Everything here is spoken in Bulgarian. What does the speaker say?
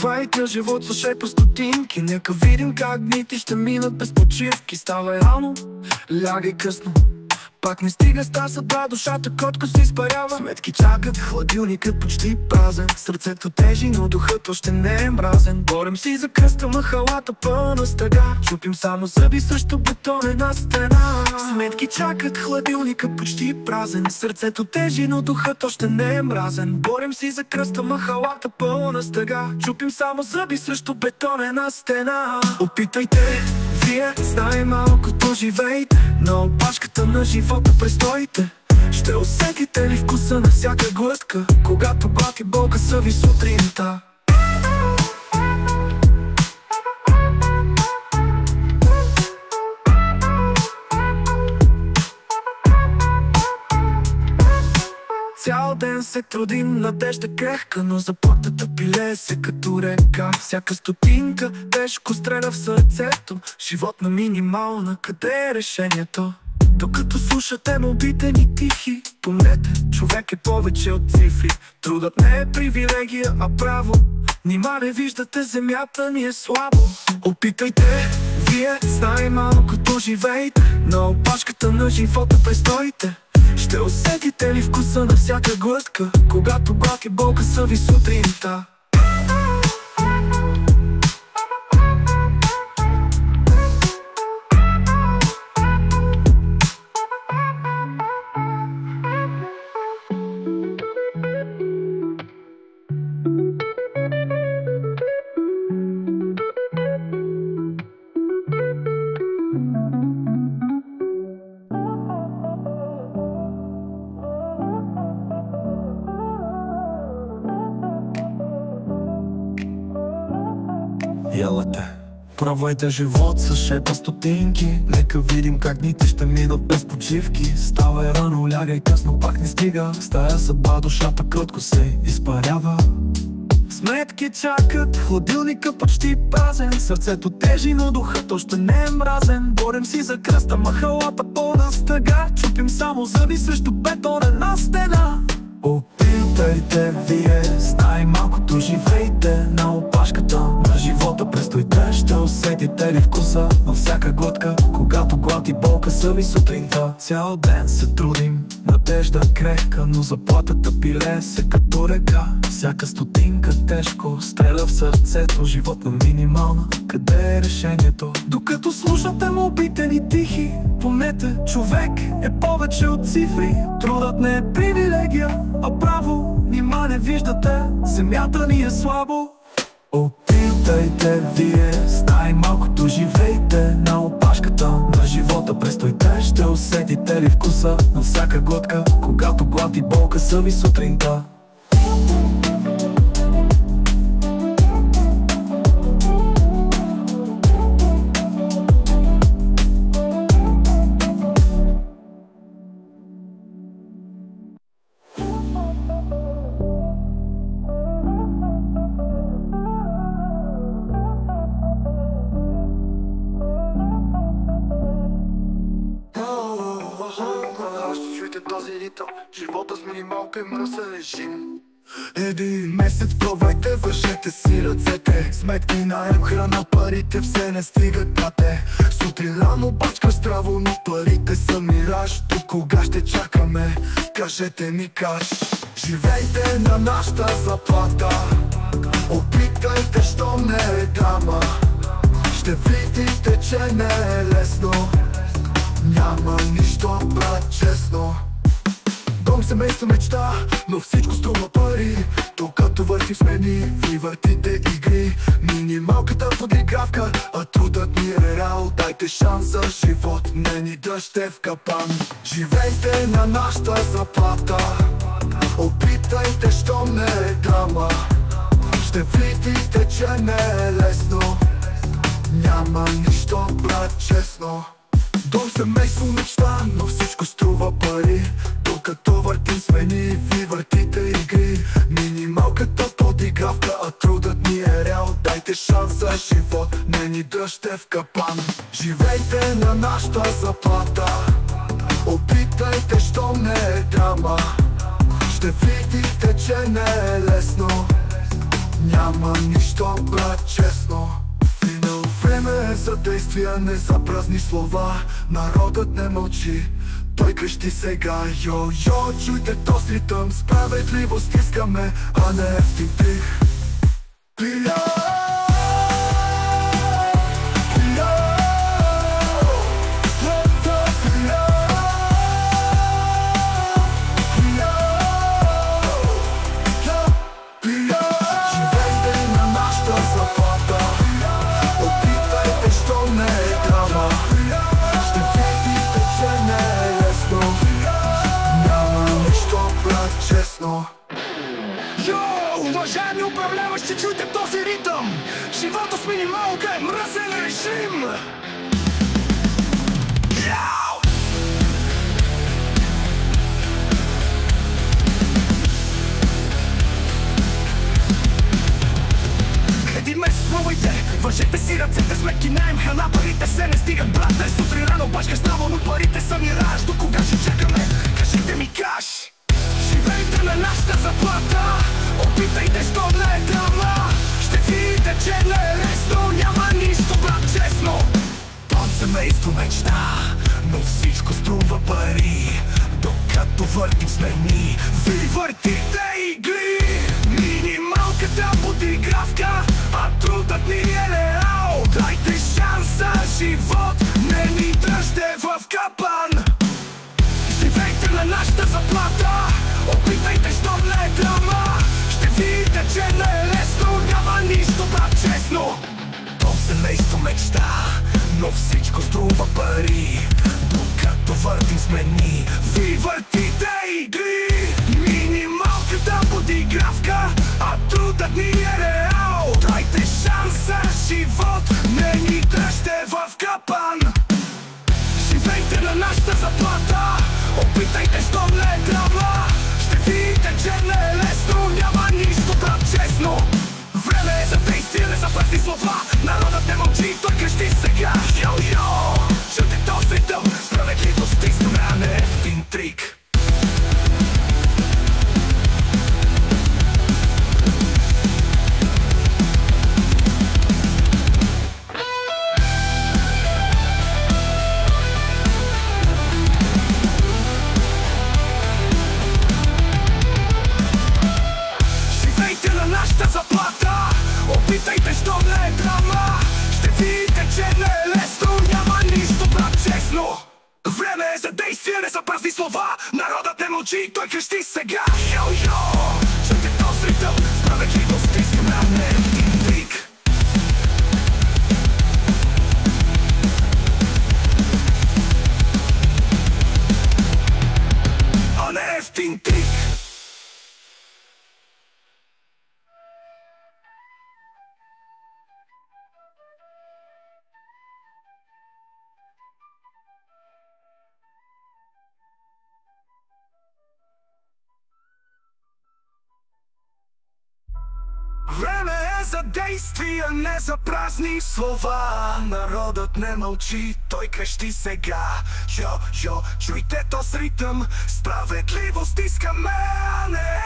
Живейте живот с шепа стотинки. Нека видим как дните ще минат без почивки. Ставай рано, лягай късно, пак не стига стар съдба, душата котко се изпарява. Сметки чакат, хладилникът почти празен. Сърцето тежи, но духът още не е мразен. Борим си за кръста, махалата пълна стъга. Чупим само зъби срещу бетонена стена. Сметки чакат, хладилникът почти празен. Сърцето тежи, но духът още не е мразен. Борим си за кръста, махалата пълна стъга. Чупим само зъби срещу бетонена стена. Опитайте вие с най-малкото живейте, на опашката на живота престоите. Ще усетите ли вкуса на всяка глътка, когато глад и болка са ви сутринта? Цял ден се трудим, надежда крехка, но заплатата пилее се като река. Всяка стотинка тежко стреля в сърцето. Живот на минимална, къде е решението? Докато слушате молбите ни тихи, помнете, човек е повече от цифри. Трудът не е привилегия, а право. Нима не виждате, земята ни е слабо. Опитайте вие с най-малкото живейте, на опашката на живота престоите. Ще усетите ли вкуса на всяка глътка, когато глад и болка са ви сутринта? Елате, пробвайте живот с шепа стотинки. Нека видим как дните ще минат без почивки. Ставай рано, лягай късно, пак не стига. С тая съдба душата кротко се изпарява. Сметки чакат, хладилника почти празен. Сърцето тежи, но духът още не е мразен. Борим си за кръста, махалата пълна стъга. Чупим само зъби срещу бетонена стена. Опитайте вие с най-малкото живейте, на опашката на живота престоите. Ще усетите ли вкуса на всяка глътка, когато глад и болка са ви сутринта? Цял ден се трудим, надежда крехка, но заплатата пилее се като река. Всяка стотинка тежко стреля в сърцето. Живот на минимална, къде е решението? Докато слушате молбите ни тихи, помнете, човек е повече от цифри. Трудът не е привилегия, а право. Нима не виждате, земята ни е слабо. Опитайте вие с най-малкото живейте, на опашката на живота престоите. Ще усетите ли вкуса на всяка глътка, когато глад и болка са ви сутринта? Този ритъм, живота с минималка и мръсен режим. Един месец пробвайте, вържете си ръцете. Сметки, наем, храна, парите все не стигат, брате. Сутрин рано бачкаш здраво, но парите са мираж. До кога ще чакаме? Кажете ми каш. Живейте на нашата заплата. Опитайте, що не е драма. Ще видите, че не е лесно. Няма нищо, брат, честно. Дом, семейство, мечта, но всичко струва пари. Докато върти смени, ви въртите игри. Минималката подигравка, а трудът ни е реал. Дайте шанс за живот, не ни дръжте в капан. Живейте на нашата заплата. Опитайте, що не е драма. Ще видите, че не е лесно. Няма нищо, брат, честно. Дом, семейство, мечта, но всичко струва пари. Докато въртим смени, ви въртите игри. Минималката подигравка, а трудът ни е реал. Дайте шанс за живот, не ни дръжте в капан. Живейте на нашата заплата. Опитайте, що не е драма. Ще видите, че не е лесно. Няма нищо, брат, честно. Минало време е за действия, не за празни слова. Народът не мълчи, той крещи сега. Йо-йо, чуйте този ритъм, справедливост искаме, а не ефтин трих. Уважаеми управляващи, чуйте този ритъм! Живота с минималка е мръсен режим! Един месец пробвайте, въжете си ръцете, сметки наем, храна, парите се не стигат, брате. Сутрин рано бачка става, но парите са мираж. До кога ще чакаме? Кажете ми каш! Живейте на нашата заплата, опитайте, що не е драма. Ще видите, че не е лесно, няма нищо, брат, честно. Под семейство мечта, но всичко струва пари. Докато въртим сме ни, ви въртите игли. Минималката подигравка, а трудът ни е реал. Дайте шанса, живот, не ни дръжте в капан. Живейте на нашата заплата, опитайте, що не е драма. Ще видите, че не е лесно, няма нищо, брат, честно. Дом семейство мечта, но всичко струва пари. Докато въртим сме ни, ви въртите игли. Минималката подигравка, а трудът ни е реал. Дайте шанса, живот, не ни дръжте в капан. Живейте на нашата заплата, опитайте, що не е драма. Ще видите, че не е лесно, няма нищо, брат, честно. Време е за действие, не за празни слова. Народът не мълчи, той крещи сега. Йо-йо, чуйте този ритъм, справедливост искаме, а не ефтин трик. Заплата, опитайте, що не е драма. Ще видите, че не е лесно, няма нищо, брат, честно. Време е за действие, не за празни слова. Народът не мълчи, той крещи сега. Йо-йо, чуйте този ритъм, справедливост искаме, а не ефтин трик. А не ефтин трик. Време е за действия, не за празни слова. Народът не мълчи, той крещи сега. Йо-йо, чуйте този ритъм, справедливост искаме, а не